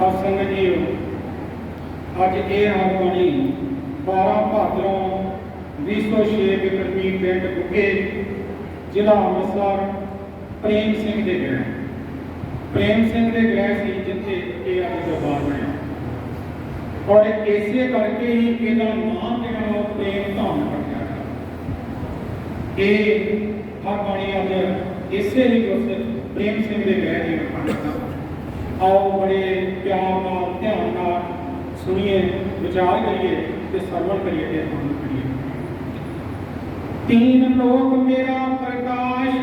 और संगत जी अज ये हरबाणी 12 भादरों 2006 विक्रमी पिंड गुगे जिला अमृतसर प्रेम सिंह के ग्रह से जिथे ये अज दरबार बनया और इसे करके ही इसका नाम जो प्रेम धाम रखा गया। ये हरबाणी अज इसे ही उस प्रेम सिंह के ग्रह की रखा। आओ बड़े प्यार नाल ध्यान नाल सुनिए, विचार करिए ते श्रवण करिए ते ध्यान करिए। तीन लोक मेरा प्रकाश,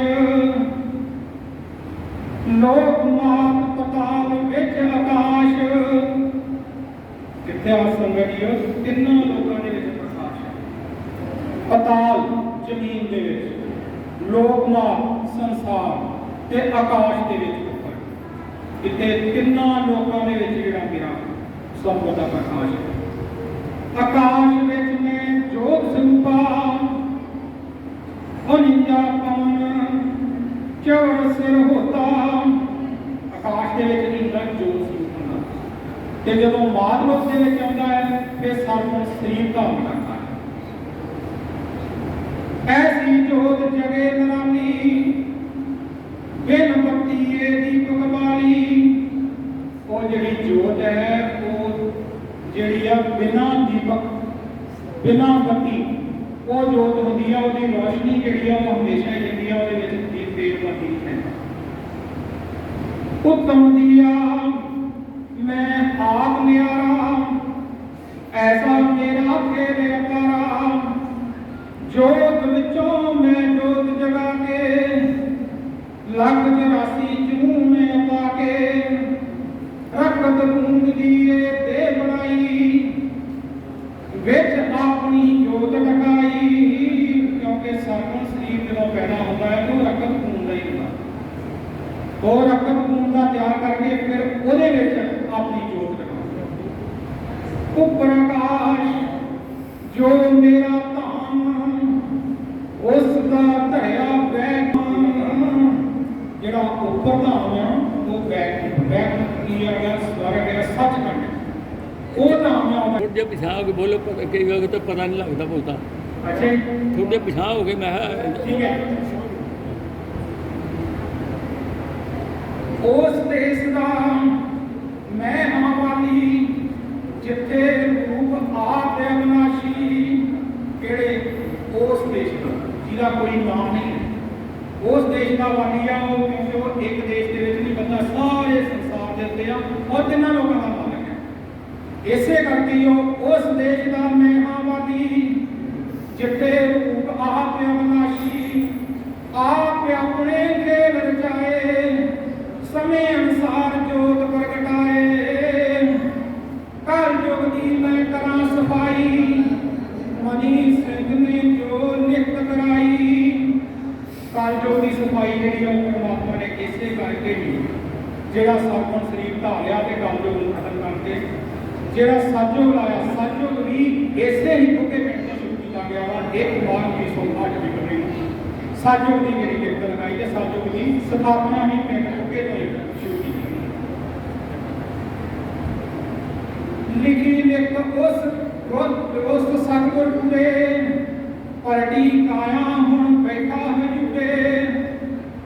लोक मात पताल विच आकाश। किथे आ संगतियो तिन्ना लोकां दे विच प्रकाश है। पताल जमीन दे विच, लोक मात संसार ते आकाश दे विच इतने तिना लोगों के जिहड़ा मेरा सब का प्रकाश है। आकाश विच मैं जोत स्वरूपा, अनिंजा पवन चौड़ सिर होता। आकाश के विच इंद्र जोत स्वरूप होता ते जदों माधलोक दे विच आउंदा है फिर सर्व शरीर धारण करता है। ऐसी जोत जगे नरानी, बिन बत्ती दीपक वाली। वो जिहड़ी जोत है वो जिहड़ी है बिना दीपक बिना बत्ती वो जोत होंदी है। उसकी रोशनी जिहड़ी है वो हमेशा ही रहिंदी है, उसदे विच दीप तेज बत्ती है। उत्तम दिया मैं आप न्यारा, ऐसा मेरा फेरे अपारा। जोत विचों मैं जोत जगा के, लख 84 चूं में पाके। रखत बूंद दिए दे बनाई, विच अपनी जोत लगाई। क्योंकि सर्व शरीर जो पैदा होता है तो रखत बूंद ही होता। वो रखत बूंद का तैयार करके फिर ਉਹਦੇ ਵਿੱਚ अपनी जोत लगाई। ऊपर आकाश जो मेरा धाम, उसका धरिया बैठ। ਜਿਹੜਾ ਉੱਪਰ ਧਾਮ ਹੈ ਉਹ बैठ की आ गया, स्वर्ग है, सचखंड। वो धाम है। थोड़े पिछा हो गए बोलो, कई वक्त तो पता नहीं लगता बोलता। अच्छा थोड़े पिछा हो गए मैं ठीक है। उस देश का मैं आवाली, जिथे रूप आप अविनाशी। किहड़े उस देश का जिहदा कोई नाम नहीं है। उस देश का वाली आ वो, क्योंकि वो एक देश के नहीं बंदा सारे संसार के उत्ते आ और तिन्ना लोगों का मालक है। इसे करके उस देश का मैं वाली, जिथे रूप आप अविनाशी। आप अपने खेल रचाए, समय अनुसार जोत प्रगटाए। कल युग की मैं करा सफाई, मनी सिंह ने जो नित कराई। कल युग की सफाई जी परमात्मा ने इसे करके भी जिहड़ा सरगुण शरीर धारिया तो कल युग को खत्म करके जिहड़ा सतयुग लाया, सतयुग भी इसे ही गुगे पिंड से शुरू किया गया वा। 1/1908 विक्रमी सतयुग की जिहड़ी किरत लगाई है, सतयुग की स्थापना ही पिंड गुगे तो शुरू की। लिखी लिख उस सतगुर पूरे, पलटी काया हुण बैठा हजूरे।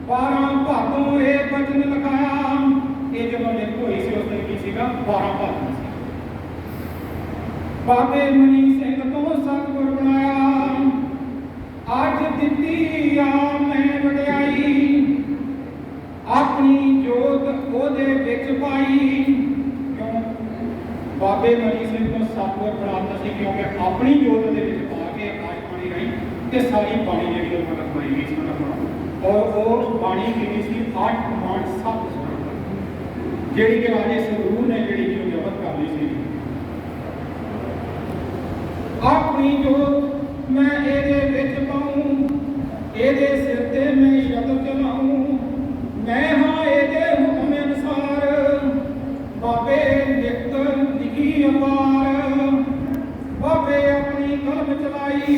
12 भादों ये बचन लिखाया। ये जब लिख हुई सी उस दिन की सीगा 12 भादों से। बाबे मनी सिंह तो सतगुर बनाया, अज दिती आ मैं वडियाई। अपनी जोत ओदे विच पाई। क्यों बाबे मनी सिंह को सतगुर बनाता सी, क्योंकि अपनी जोत दे विच पा के आकाश रही ते सारी बाणी जिहड़ी ओह रखवाई गई सी उन्हां। और वो बाणी कितनी सी 8 कमांड 7 स्वर जिहड़ी कि राजे संगरूर ने जिहड़ी कि जबत कर ली सी। अपनी जोत मैं एदे विच पाऊं, एदे सिर ते मैं शब्द चलाऊं। मैं हां एदे हुक्म अनुसार, बाबे लिख लिखी अपार। बाबे अपनी कलम चलाई,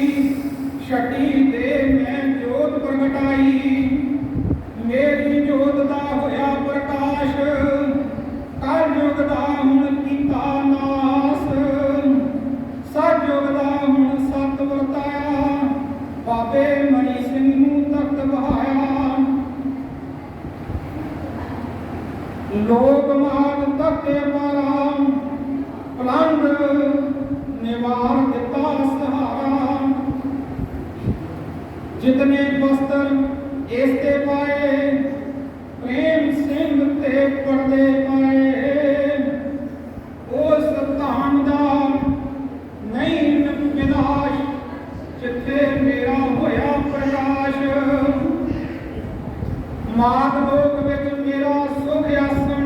छटी दे मैं जोत प्रगटाई। मेरी जोत दा होया प्रकाश, कल युग दा हुण कीता नास, सत युग दा हुण सत वरताया, बाबे मणि सिंह नूं तख्त बहाया। लोक मात तख्ते मारा, पलंग निवार दिता सहारा। जितने वस्त्र इसते पाए, प्रेम सिंह ते पर्दे पाए। उस धाम दा नहीं विनाश, जिथे मेरा होया प्रकाश। मात लोक विच मेरा सुख आसन,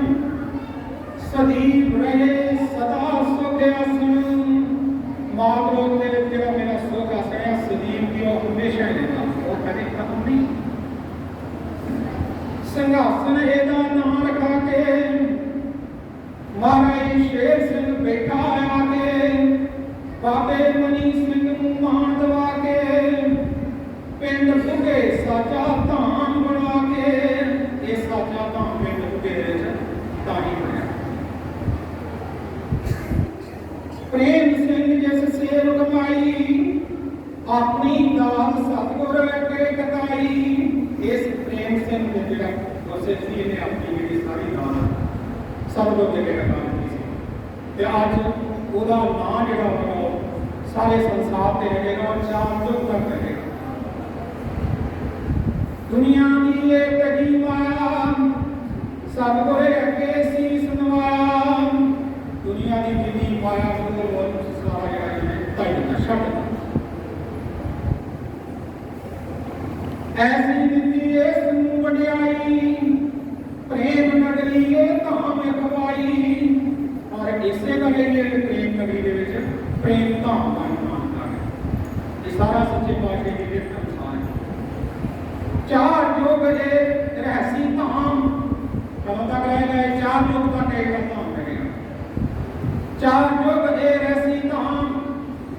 सदीप रहे सदा सुख आसन। मात लोक दे विच जेड़ा मेरा सुख आसन है, सदीप की ओह हमेशा ही रहता, वो कदे खत्म नहीं। संघासन एदा नाम रखा के, महाराज शेर सिंह बैठा आके। बाबे मनी सिंह नूं मान दवा के, पिंड बुगे साचा धाम बना के। ये साचा धाम पिंड बुगे ताही बनया। प्रेम सिंह जिस सेव कमाई, अपनी दात सतगुर अगे कटाई। इस प्रेम सिंह ने जिहड़ा गुरसिख जी ने अपनी जिहड़ी सारी दात सतगुर अगे कटा दी सी, ते अज ओहदा नाम जिहड़ा होगा सारे संसार ते रहेगा और चार युग तक रहेगा। दुनिया की ये कही माया, सतगुर अगे सीस नवाया। दुनिया की जिनी माया को सारा जिहड़ा तैयार छड्ड ऐसी दिती इस नूं वडियाई। प्रेम नगरी ये धाम खवाई। और इसे करके प्रेम नगरी दे विच प्रेम धाम का नाम है। ये सारा सच्चे पातशाह जी के अनुसार है। चार युग ये रहसी धाम कदों तक रहेगा? चार युग तक एक धाम रहेगा। चार युग ये रहसी धाम,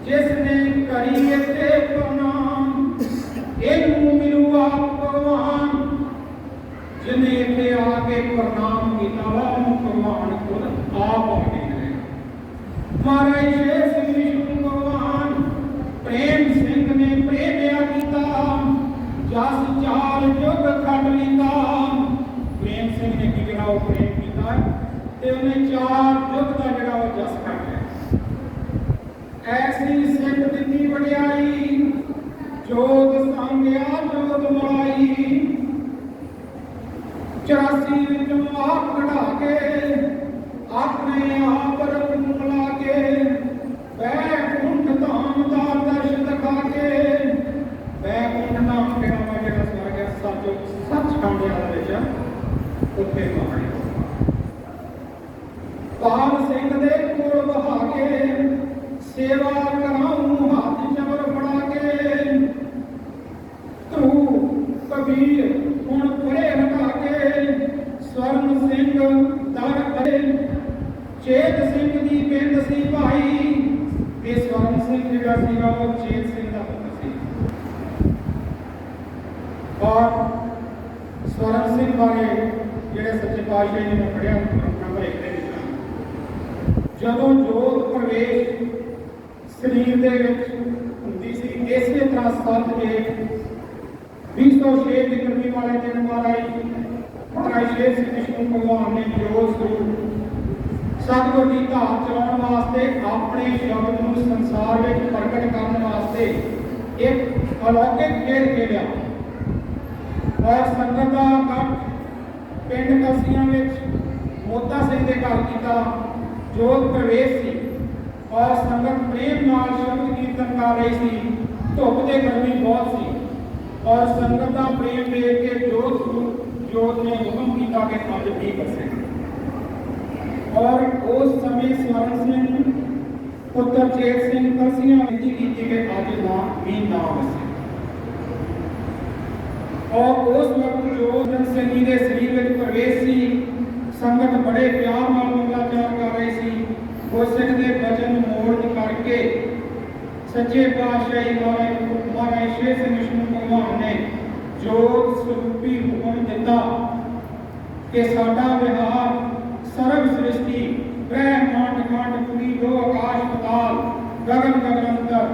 जिसने करी इत्थे प्रणाम। इनू मिलूगा भगवान, जिन्हें इत्थे आके प्रणाम किया वा भगवान खुद आप आके करेगा। महाराज शेर सिंह विष्णु भगवान प्रेम सिंह ने प्रेमिया किया। जस चार युग खट लीता। प्रेम सिंह ने की जरा प्रेम किया ते उन्हें चार युग का जरा जस खट लिया। ऐसी सिख दिती वडियाई, जोत सांगिया जोत मलाई। 84 विचों आप कढ़ा के, अपने आप रंग मिला के। बैकुंठ धाम दा दर्श दिखा के। बैकुंठ धाम केड़ा वा जेड़ा स्वर्ग है सचखंड वाला विच उत्थे कहानी। पाल सिंह दे कोल बहा के, सेवा कराऊं हाथ चमर फड़ा के। तू कबीर हुण परे हटा के, स्वर्ण सिंह दर करे। चेत सिंह दी पिंड सी भाई। ये स्वर्ण सिंह जिहड़ा सीगा वो चेत सिंह दा पुत्र सी। और स्वर्ण सिंह बारे जिहड़े सच्चे पातशाह जी ने पढ़िया नंबर 1 ਦੇ ਵਿੱਚ, ਜਦੋਂ ਜੋਤ ਪ੍ਰਵੇਸ਼ ਸਰੀਰ ਦੇ ਵਿੱਚ ਹੁੰਦੀ ਸੀ, ਇਸੇ ਤਰ੍ਹਾਂ 7 ਜੇਠ 2006 ਦੀ ਕਰਨੀ ਵਾਲੇ ਦਿਨ महाराज शेर सिंह विष्णु भगवान ने जोत स्वरूप सतगुर की धार चलाने वास्ते, अपने शब्द को संसार में प्रगट करने वास्ते एक अलौकिक खेल खेलिया। और संगत का इकट्ठ पिंड कसियां मोता सिंह के घर किया। जोत प्रवेश सी और संगत प्रेम नाल शब्द कीर्तन कर रही थी। धुप से गर्मी बहुत सी और संगत का प्रेम देख के जोत ने हुक्म किया कि अज भी बसे। और उस समय स्वर्ण सिंह पुत्र चेत सिंह कसियां विनती की कि अज भी ना बसे। और उस वक्त जो सिंह जी के शरीर में प्रवेश सी, संगत बड़े प्यार नाल मंगलाचार कर रही सी। गुरसिख के वचन मोड़ करके सच्चे पातशाही महाराज शेर सिंह विष्णु भगवान ने जोत स्वरूपी हुक्म दिता कि साडा विहार ਸਰਬ ਸ੍ਰਿਸ਼ਟੀ ਬ੍ਰਹਿਮੰਡ ਖੰਡ ਪੁਰੀ ਜੋ ਆਕਾਸ਼ ਪਤਾਲ ਗगन गगन अंतर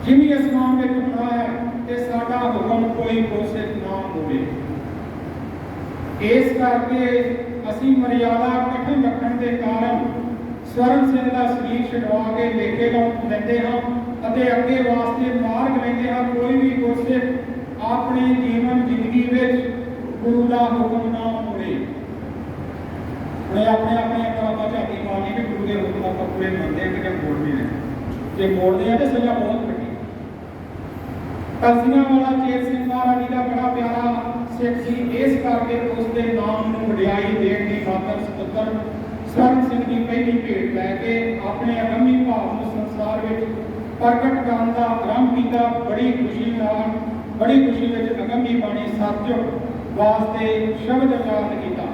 जिमी आसमान में टुकड़ा है ते साडा हुक्म कोई कोशिश ना होवे। इस करके असी मर्यादा कठिन रखने के कारण स्वर्ण सिंह का शरीर छुड़वा के लेके लेंदे हाँ अते अगे वास्ते मार्ग लेंदे हाँ। कोई भी कोशिश अपने जीवन जिंदगी में गुरु का हुक्म ना होवे। मैं अपने अपने तरह झाती मारनी कि गुरु के हुक्म आप पूरे मनते हैं कि मोड़ते हैं, जो मोड़ते हैं तो सजा बहुत बड़ी। कलसियां वाला चेत सिंह महाराज जी का बड़ा प्यारा सिख सी, इस करके उसके नाम में वडियाई देने की खातर सपुत्र स्वर्ण सिंह की पहली भेंट लैके अपने अगमी भाव को संसार में प्रगट करने का आरंभ किया। बड़ी खुशी में अगमी बाणी सतयुग वास्ते शब्द उच्चारण किया।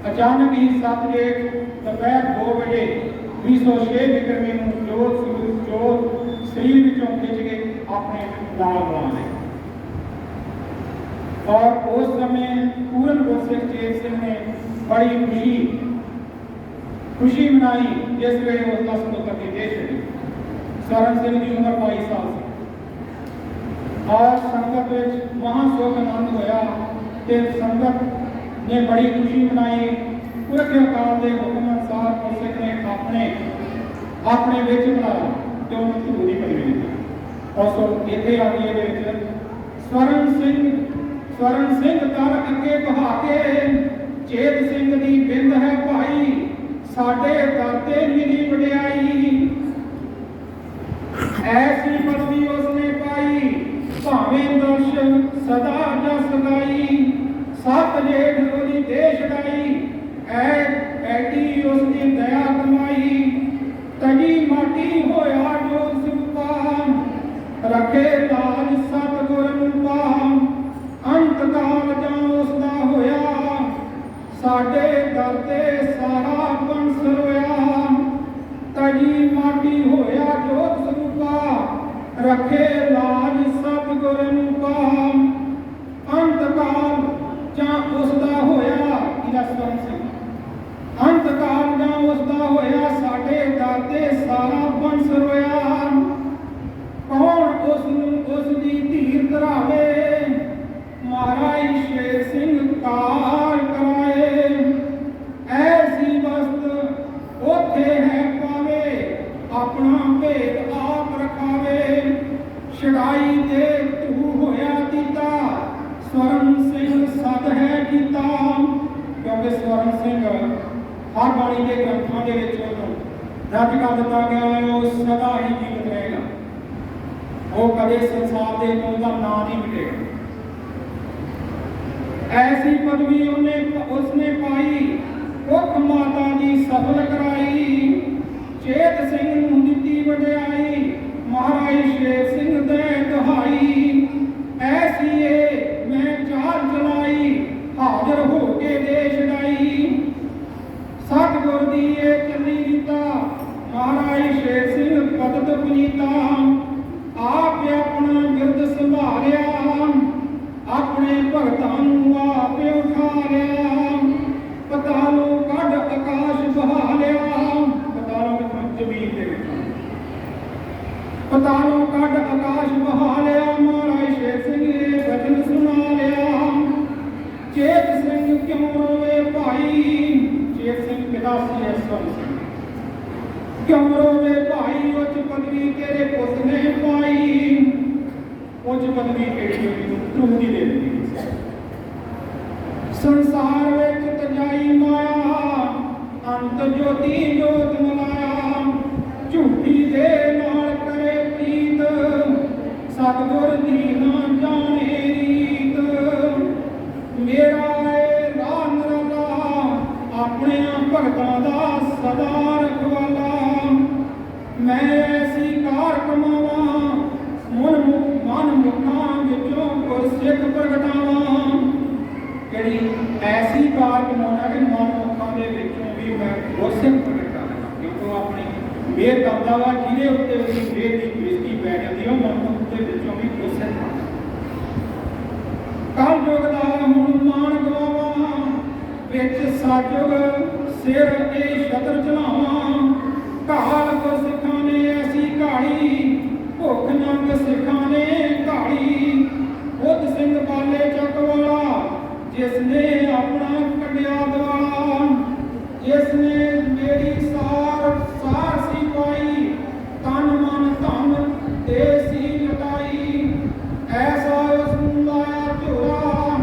अचानक ही सतजेठ दोपहर 2 बजे 2006 विक्रमी जोत शरीर विचों खिंच के अपने नाल बना ले। और उस समय पूर्ण गुरसिख चेत सिंह ने बड़ी खुशी मनाई जिस वे उसका सपुत्र की देश छड़ी। स्वर्ण सिंह की उम्र 22 साल से और संगत में महासुख आनंद होया ते संगत ने बड़ी खुशी मनाई। पुरख अकाल के हुक्म अनुसार गुरसिख ने अपने विच बुलाया तो उन्होंने गुरु की पदवी दी। और सो इत्थे आ गई स्वर्ण सिंह तर अगे बहा के चेत सिंह दी बिंद है भाई साडे दाते मिली वडियाई। ऐसी पदवी उसने पाई भावें दर्शन सदा जस गाई। सत जेठ ओदी देश छड़ाई ऐडी उसने दया कमाई। तजी माटी होया जो सुपान रखे लाज सतगुर पाम। अंत काल जा उसदा होया साडे दर ते सारा बंस रोया। तजी माटी होया जो सुपा रखे लाज सतगुर पाम। अंत काल जा उसदा होया इदा स्वर्ण सिंह। अंत काल जा उसदा होया साडे दर ते सारा बंस रोया। कौन उसदी धीर धरावे महाराज शेर सिंह काल कराए। ऐसी वस्त ओथे है पावे अपना भेद आप रखावे। छड़ाई दे तू होया दीता स्वर्ण सिंह सद है गीता। क्योंकि स्वर्ण सिंह हर बाणी के ग्रंथों के दर्ज कर दिता गया है वो सदा ही जीवित रहेगा। वो कदे संसार के का नाम नहीं मिटेगा। ऐसी पदवी उसने पाई कुख माता की सफल कराई। चेत सिंह नूं दित्ती वडियाई महाराज शेर सिंह दे दुहाई। ऐसी मैं चाल चलाई हाजिर हो के देश छड़ाई। सतगुर दी चली गीता महाराज शेर सिंह पदत पुनीता। आप अपना गिरद संभालिया अपने भगतां आप उठा लिया। पतालों कढ़ आकाश बहा लिया। पतालों के जमीन दे पतालों कढ़ आकाश बहा लिया। महाराज शेर सिंह ने वचन सुना लिया। चेत सिंह क्यों रोवे भाई। चेत सिंह पिता सी स्वर्ण सिंह क्यों रोवे भाई। उच्च पदवी तेरे पुत ने पाई। उच्च पदवी केड़ी तू नहीं दे दी। संसार विच तजाई माया अंत ज्योति जोत मलाया। झूठी दे नाल करे प्रीत सतगुर दी ना जाने रीत। मेरा राह निराला अपने भगतां दा सदा रखवाला। मैं ऐसी कार कमावा मन मुखां विचों गुरसिख प्रगटावा। कि ऐसी कार कमाना कि मन मुखां दे विचों भी मैं गुरसिख प्रगट करा। क्योंकि अपनी मेहर करदा वा जिहदे उत्ते उसदी मेहर दी दृष्टि पै जांदी है मन मुख दे विचों भी गुरसिख बनदा। कल युग दा हुण मान गवावा ਵਿੱਚ ਸਾਜੋ ਸਿਰ ਇਹ ਛਤਰ ਚਲਾਵਾਂ ਘਾਲ ਕੋ ਸਿੱਖਾਂ ਨੇ ਐਸੀ ਘਾੜੀ ਭੁੱਖ ਨੰਗ ਸਿੱਖਾਂ ਨੇ ਘਾੜੀ ਬੁੱਧ ਸਿੰਘ ਬਾਲੇ ਚੱਕ ਵਾਲਾ ਜਿਸ ਨੇ ਆਪਣਾ ਕੱਢਿਆ ਦਵਾਲਾ ਜਿਸ ਨੇ ਮੇਰੀ ਸਾਰ ਸੀ ਪਾਈ ਤਨ ਮਨ ਧਨ ਦੇ ਸੀ ਲਟਾਈ ਐਸਾ ਉਸ ਨੂੰ ਲਾਇਆ ਝੋਰਾ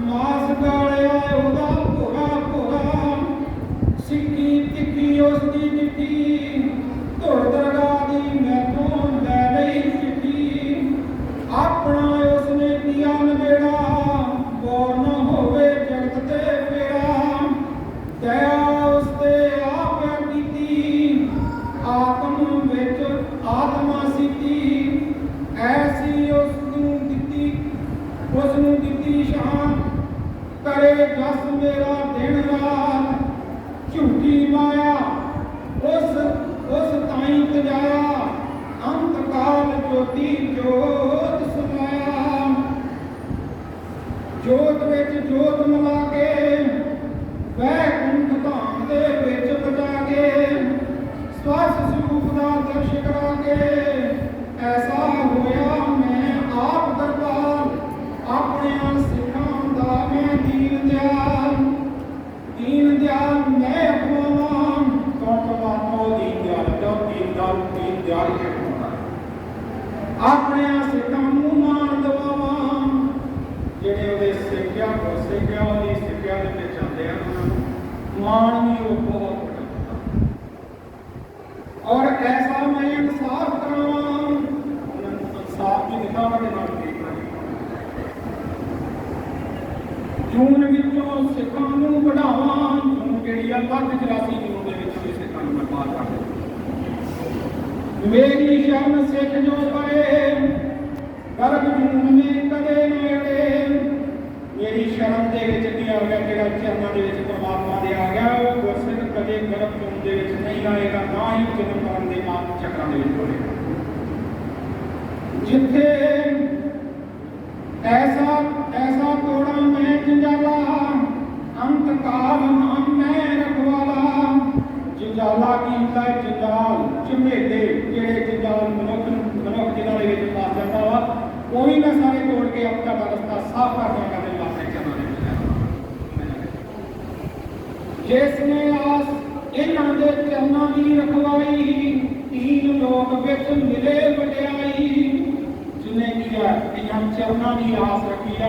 ਮਾਸ ਗਾਲਿਆ ਉਹਦਾ ਭੋਰਾ ਭੋਰਾ ਸਿੱਕੀ ਤਿੱਖੀ ਉਸ ਦੀ ਮਿੱਟੀ ਧੁਰ ਦਰਗਾਹ ਦੀ ਮੈਥੋਂ ਲੈ ਲਈ ਚਿੱਠੀ ਆਪਣਾ ਉਸ ਨੇ ਦੀਆ ਨਵੇੜਾ ਬੋਰ ਨਾ ਹੋਵੇ ਜਗਤ ਤੇ ਫੇਰਾ ਦਇਆ ਉਸ ਤੇ ਆਪ ਕੀਤੀ ਆਤਮ ਵਿੱਚ ਆਤਮਾ ਸਿੱਧੀ ਐਸੀ ਉਸ ਨੂੰ ਦਿੱਤੀ ਸ਼ਾਨ ਕਰੇ ਜਸ ਮੇਰਾ ਦਿਨ ਰਾਤ ਝੂਠੀ ਮਾਇਆ ਉਸ ਤਾਈਂ ਤਜਾਇਆ ਅੰਤ ਕਾਲ ਜੋਤੀ ਜੋਤ ਸਮਾਇਆ ਜੋਤ ਵਿੱਚ ਜੋਤ ਮਿਲਾ ਕੇ ਵੈਕੁੰਠ ਧਾਮ ਦੇ ਵਿੱਚ ਬਚਾ ਕੇ ਸਵਸ ਸਰੂਪ ਦਾ ਦਰਸ਼ ਕਰਾ ਕੇ ਐਸਾ ਹੋਇਆ ਮੈਂ ਆਪ ਦਰਬਾਰ ਆਪਣਿਆਂ ਸਿੱਖਾਂ ਦਾ ਮੈਂ ਦੀਨ ਦਿਆਲ ਮੈਂ ਅਪਮਾਨ ਕੌਣ ਦੀਨ ਦਿਆਲ ਆਪਣਿਆਂ ਸਿੱਖਾਂ ਨੂੰ ਮਾਣ ਦਵਾਵਾਂ ਜਿਹੜੇ ਉਹਦੇ ਸਿੱਖਿਆ ਉਹਦੀ ਸਿੱਖਿਆ ਦੇ ਵਿੱਚ ਆਉਂਦੇ ਆ ਮਾਣ ਵੀ ਉਹ ਬਹੁਤ और ऐसा मैं इंसाफ करावां इंसाफ की दिखावा के नाल जून विचों सिखां नूं बढ़ावां जून किहड़ी आ 84 जून दे विच भी सिखां नूं बर्बाद कर दे मेरी शरण सिख जो परे गर्भ जून में कदे नेड़े मेरी शरण दे विच की आ गया जेड़ा चरनां दे विच परमात्मा दे आ गया वो गुरसिख कदे गर्भ जून दे विच नहीं आएगा ना ही जन्म मरण दे मां चक्रां दे विच होएगा जिथे ऐसा तोड़ा मैं जंजाला अंत काल नाम मैं रखवाला जंजाला कीता जंजाल झमेले जेड़े जंजाल मनुख जिन्हां दे विच फस जांदा वा कोई ना सारे तोड़ के अपना रस्ता साफ कर देगा दे वास्ते जिसने आस इन्हां दे चरनां दी रखवाई तीन लोक विच मिले वडियाई जिन्हें किया इन्हां चरनां दी आस रखी आ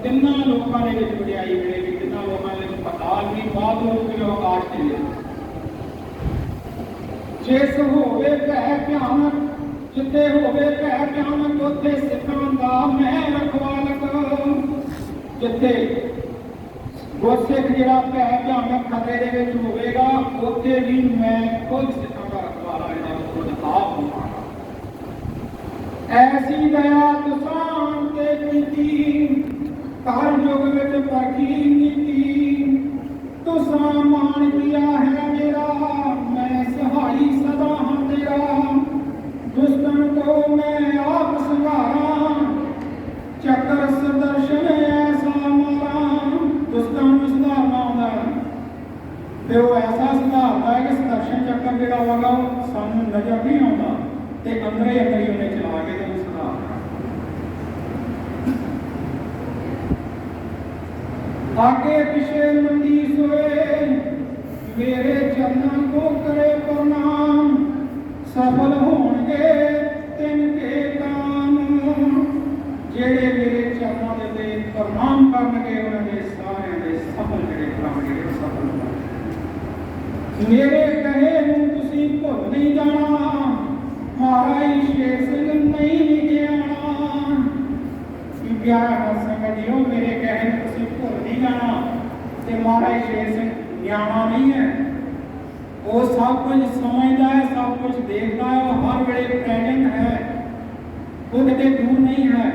तिन्हां लोकां दे विच वडियाई मिलेगी तिन्हां लोकां दे विच पताल भी बाद लोक आकाश दे जिस होवे भै भयानक जिथे होवे भै भयानक उत्थे सिखां दा मैं रखवालक जिथे गुरसिख जिहड़ा भै भयानक खतरे दे विच होवेगा उत्थे भी मैं खुद सिखां दा रखवाला जिहड़ा खुद आप होवांगा ऐसी दया तुसां ते कीती कर युग विच परखी नीति तुसां मान किया है मेरा मैं सहाई सदा हां तेरा दुश्मन को मैं आप संहारा चक्र सुदर्शन ऐसा मारा दुश्मन में सुधारना आउंदा ते वो ऐसा सुधारदा है कि सुदर्शन चक्र जिहड़ा होगा सानू नजर नहीं आउंदा ते अंदर ही उन्हें चला के ते सुधारना आगे पिछे मंदी सोए मेरे चरणों को करे प्रणाम सफल होंगे तिनके काम जेड़े मेरे चरणों दे प्रणाम करनगे उन्होंने सारे दे सफल जेड़े करनगे सफल होंगे मेरे कहे नूं तुसीं भुल नहीं जाना महाराज शेर सिंह नहीं निगयाना प्यारा संगत जीओ मेरे कहे नूं तुसीं भुल नहीं जाना ते महाराज शेर सिंह न्याणा नहीं है वो सब कुछ समझता है सब कुछ देखता है वो हर वेले प्रेजेंट है वो कितने दूर नहीं है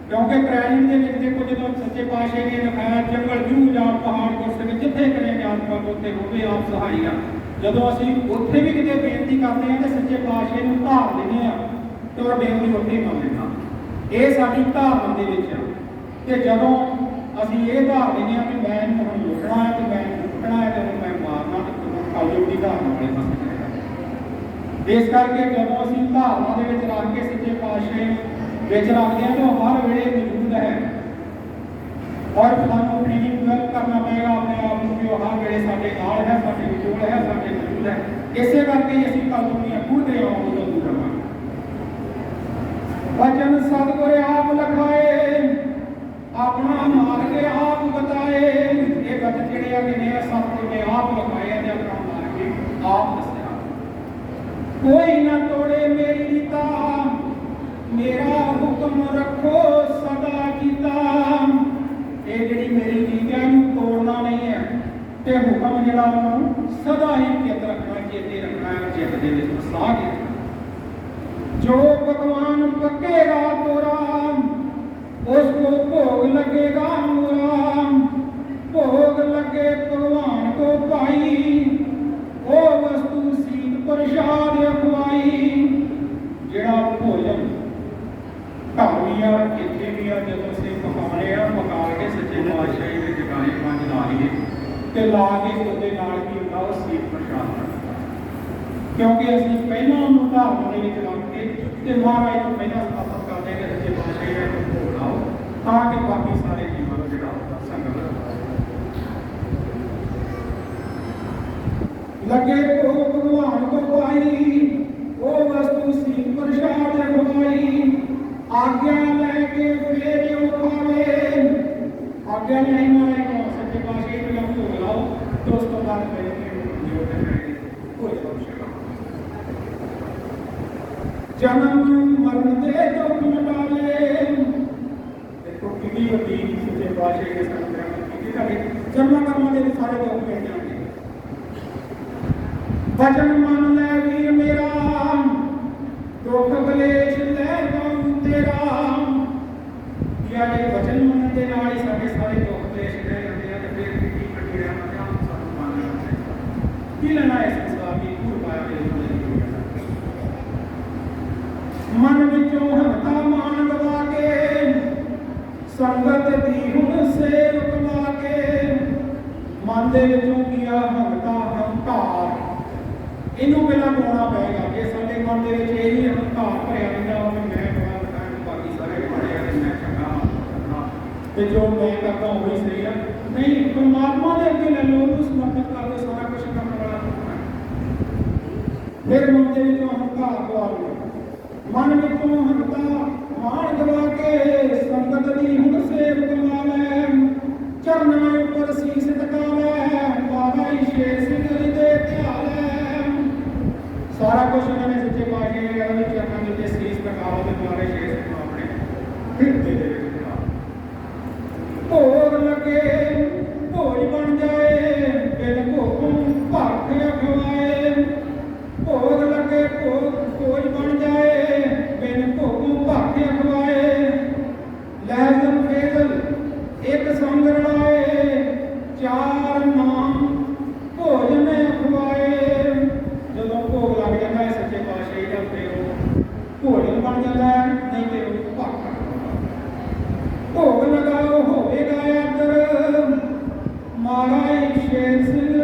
क्योंकि प्रेजेंट के विच देखो जो सच्चे पातशाह ने लिखाया जंगल जू जान पहाड़ गुरसिख जिथे करें जान पर उत्थे होवे आप सहाईया जदों असीं उत्थे भी किते बेनती करते हैं तो सच्चे पातशाह नूं धार लेने आ तो वो बेनती उत्थे ही कर लेना ये साडी धारण दे विच आ ते जदों असीं ये धार लेने आ कि मैं तुहानूं लुटना लड़ना है तो मैं लुटना है, जब मैं मारना तो तुम कलयुगी धारणा वाले पास जाएगा। इस करके जब असीं धारणा दे विच रख के सच्चे पातशाह विच रखते हैं तो हर वेले मौजूद है और सानू फीलिंग डेवलप करना पड़ेगा अपने आप को कि हर वेले साडे नाल है, साडे विचोल है, साडे मौजूद है। इसे करके ही असीं कलयुगी कूदे आउं तो दूर रहांगे। वचन सतगुर आप लखाए, अपना मार्ग आप बताए। ये गत जिहड़े ने सतगुर ने आप लखाए ते अपना मार्ग आप दस्सिया। कोई ना तोड़े मेरी रीता, मेरा हुक्म रखो सदा कीता। ये जिहड़ी मेरी रीत है इहनूं तोड़ना नहीं है ते हुक्म जिहड़ा उहनूं सदा ही चित रखना, चेते रखना है, चित दे विच वसा के रखना। जो भगवान पक्केगा तोरा, उसको भोग लगेगा मोरा। भोग लगे भगवान को पाई, वो वस्तु सीत प्रसाद अखवाई। जिहड़ा भोजन घर भी आ इत्थे भी आ, जब असीं पकाने आ पका के सच्चे पातशाही दे जगाने पंज ला लईए ते ला के उसदे नाल की हुंदा वो सीत प्रसाद करदा। क्योंकि असीं पहिलां उहनूं धारणा दे विच रख के ते महाराज नूं पहिलां स्थापत करदे कि सच्चे पातशाही दे भोग लाओ तां कि बाकी सारे जीवां नूं जिहड़ा संगत लगे भोग भगवान को पाई, वो वस्तु सीत प्रसाद अखवाई। आज्ञा लेके फेर खावे, आज्ञा नहीं मानेगा सच्चे पातशाही को जब भोग लाओ तो उस तो बाद जन्म मरण दे दुख मिटावे। देखो कितनी वड्डी सच्चे पातशाही के संग जन्म कर्म के सारे दुख मिट जाएंगे। वचन मन ले वीर मेरा, दुख कलेश ले जाऊं तेरा। यानी वचन मन के नाल ही साडे सारे दुख कलेश ले जाते हैं ते फिर की कटी रहना ते हम सब मान लेते हैं की लेना है संसार की पूर पाया के मन विचों हंता मान गवा के, संगत दी हुण सेव कमा के। मन दे विचों किया हंता हंकार, इनू पहला पाना पएगा। जे साडे मन दे विच यही हंकार भरिया रहिंदा कि मैं बड़ा वड्डा बाकी सारे माड़े आ ते मैं चंगा हां ते जो मैं करदा वही सही है। नहीं, परमात्मा दे अगे ले लो, उस समर्पित कर दो, सारा कुछ करने वाला तू है। फिर मन दे विचों हंकार गवा लो, मन विचों हंता मान गवा के। संगत दी हुण सेव कमा लै, चरनां उपर सीस टका लै। बाबा ही शेर सिंह दे ध्यान सारा कुछ उन्होंने सच्चे पातशाही ने चरणों के उत्ते सीस टकाओ ते द्वारे शेर सिंह अपने हिरदे दे विच बिठा। भोग लगे भोज बन जाए, बिन भोगों भख अखवाए। भोग लगे भोज बन जाए, बिन भोगों भख अखवाए। लहजन फेजल एक संग रलाए, चार नाम भोजन अखवाए। जदों भोग लग जाता है सच्चे पातशाही का फिर भोजन बन जाता है, नहीं तो भख। भोग लगाओ होवेगा आदर, महाराज शेर सिंह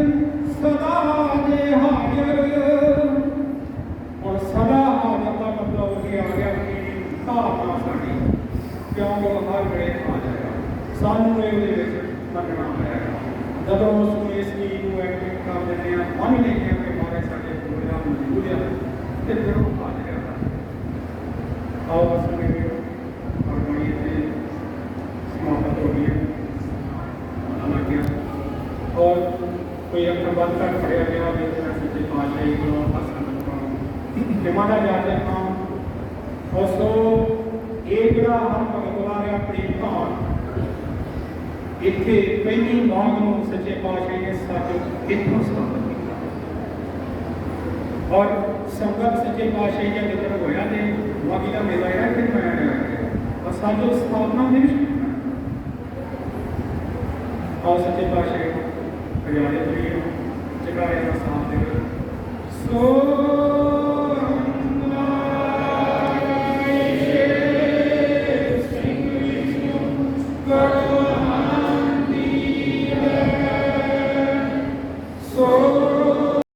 सदा दे हाजर। और सदा हाजर का मतलब हो गया कि धारणा साडी क्यों वो हर वेले आ जाएगा। सानू ये मनना पड़ेगा। जदों उस इस चीज को एक्टिव कर देते हैं, मान लेते हैं कि हमारे साडे बोलिया मौजूद है तो फिर वो आ जाएगा। आओ असमें और बड़ी से समाप्त हो गई लग गया और कोई अखर बंद कर पड़े गया देखना सच्चे पातशाही को हसन को माना जाता है। और सो ये जरा हम भगत वाले अपनी धान इत्थे पहली मांग नूं सच्चे पातशाही ने सच इत्थों स्थापित किया और संगत सच्चे पातशाही के अंदर होया ने बाकी का मेला है फिर मैं और साजो स्थापना नहीं और सच्चे पातशाही हरियाणे जगाया साथ दे सो